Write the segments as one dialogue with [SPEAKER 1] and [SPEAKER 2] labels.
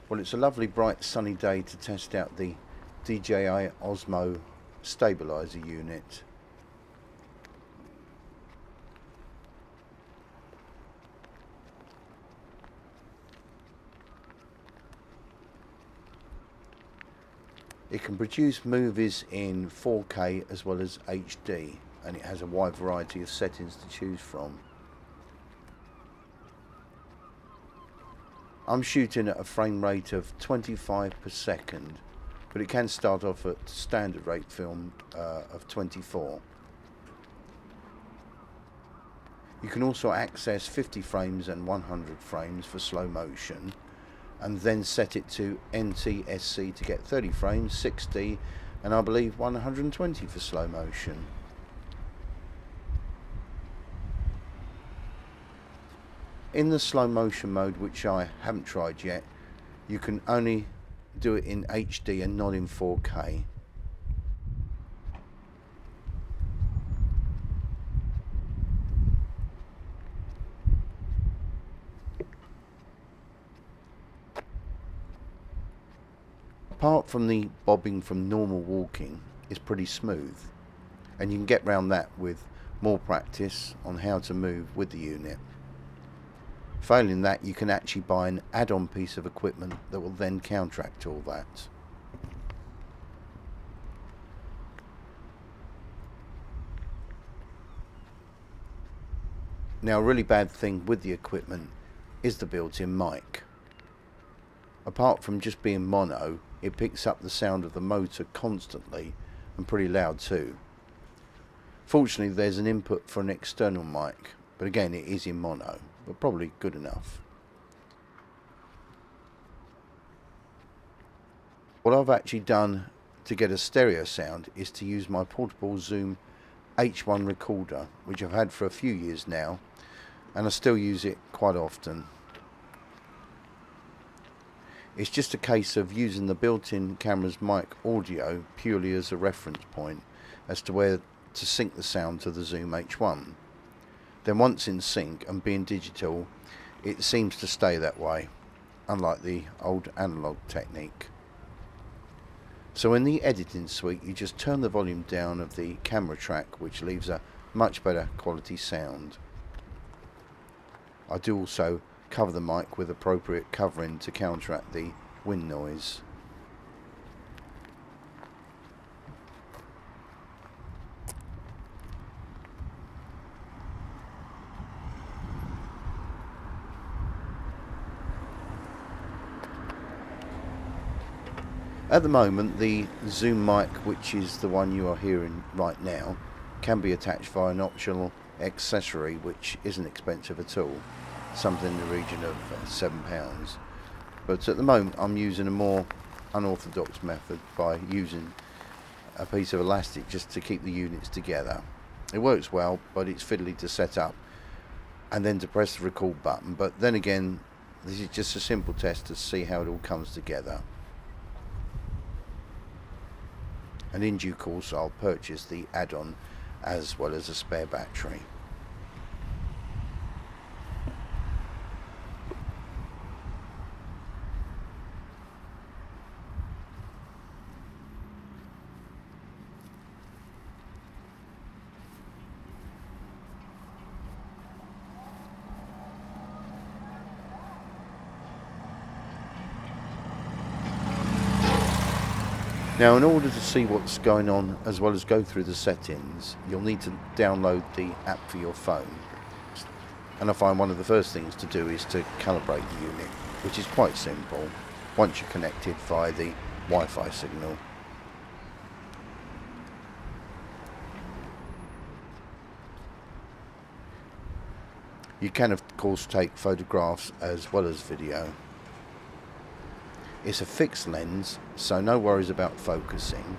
[SPEAKER 1] Well, it's a lovely bright sunny day to test out the Dji Osmo stabilizer unit. It can produce movies in 4K as well as HD, and it has a wide variety of settings to choose from. I'm shooting at a frame rate of 25 per second, but it can start off at standard rate film of 24. You can also access 50 frames and 100 frames for slow motion, and then set it to NTSC to get 30 frames, 60, and I believe 120 for slow motion. In the slow motion mode, which I haven't tried yet, you can only do it in HD and not in 4K. Apart from the bobbing from normal walking, it's pretty smooth, and you can get around that with more practice on how to move with the unit. Failing that, you can actually buy an add-on piece of equipment that will then counteract all that. Now, a really bad thing with the equipment is the built-in mic. Apart from just being mono, it picks up the sound of the motor constantly, and pretty loud too. Fortunately, there's an input for an external mic, but again it is in mono, but probably good enough. What I've actually done to get a stereo sound is to use my portable Zoom H1 recorder, which I've had for a few years now, and I still use it quite often. It's just a case of using the built-in camera's mic audio purely as a reference point as to where to sync the sound to the Zoom H1. Then once in sync and being digital, it seems to stay that way, unlike the old analog technique. So in the editing suite, you just turn the volume down of the camera track, which leaves a much better quality sound. I do also cover the mic with appropriate covering to counteract the wind noise. At the moment, the Zoom mic, which is the one you are hearing right now, can be attached via an optional accessory which isn't expensive at all, something in the region of £7. But at the moment I'm using a more unorthodox method by using a piece of elastic just to keep the units together. It works well, but it's fiddly to set up and then to press the record button. But then again, this is just a simple test to see how it all comes together. And in due course I'll purchase the add-on as well as a spare battery. Now, in order to see what's going on as well as go through the settings, you'll need to download the app for your phone. And I find one of the first things to do is to calibrate the unit, which is quite simple once you're connected via the Wi-Fi signal. You can of course take photographs as well as video. It's a fixed lens, so no worries about focusing.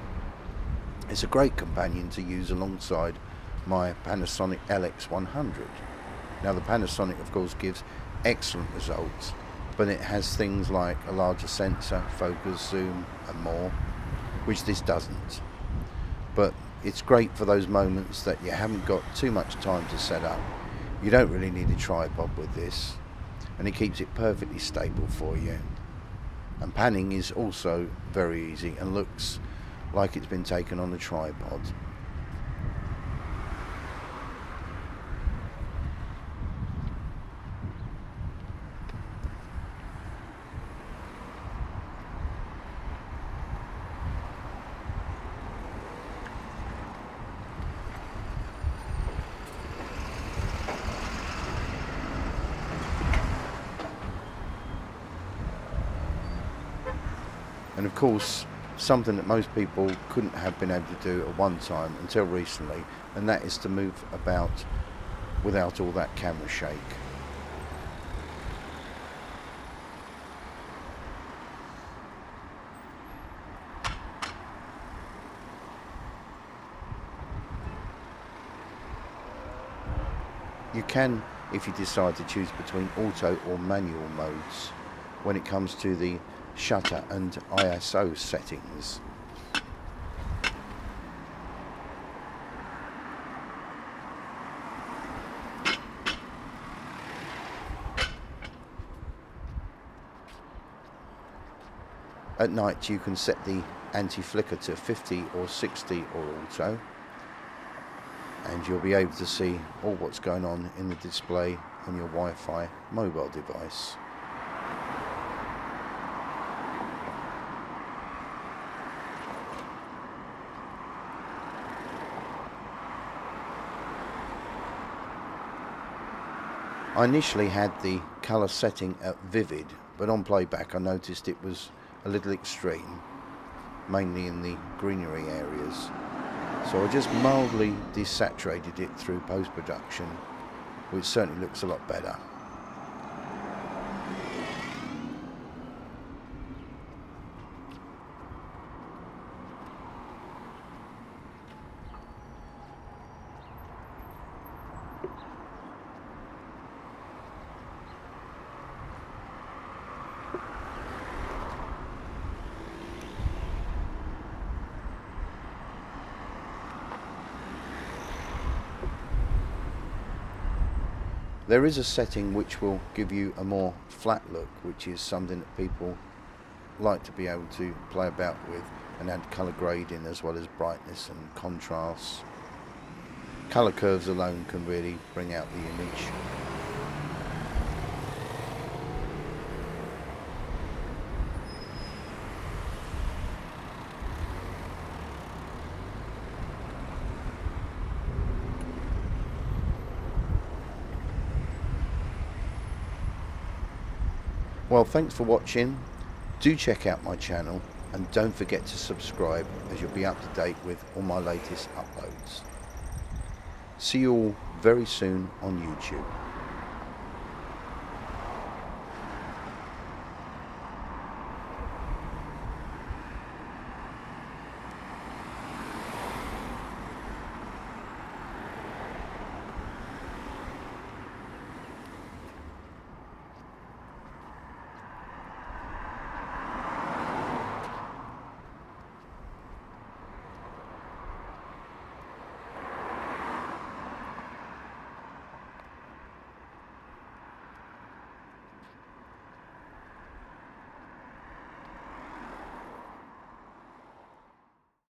[SPEAKER 1] It's a great companion to use alongside my Panasonic LX100. Now, the Panasonic of course gives excellent results, but it has things like a larger sensor, focus, zoom and more, which this doesn't. But it's great for those moments that you haven't got too much time to set up. You don't really need a tripod with this, and it keeps it perfectly stable for you. And panning is also very easy and looks like it's been taken on a tripod. And of course, something that most people couldn't have been able to do at one time until recently, and that is to move about without all that camera shake. You can, if you decide to choose between auto or manual modes, when it comes to the shutter and ISO settings. At night you can set the anti-flicker to 50 or 60 or auto, and you'll be able to see all what's going on in the display on your Wi-Fi mobile device. I initially had the colour setting at vivid, but on playback I noticed it was a little extreme, mainly in the greenery areas. So I just mildly desaturated it through post-production, which certainly looks a lot better. There is a setting which will give you a more flat look, which is something that people like to be able to play about with and add colour grading as well as brightness and contrast. Colour curves alone can really bring out the image. Well, thanks for watching. Do check out my channel and don't forget to subscribe, as you'll be up to date with all my latest uploads. See you all very soon on YouTube.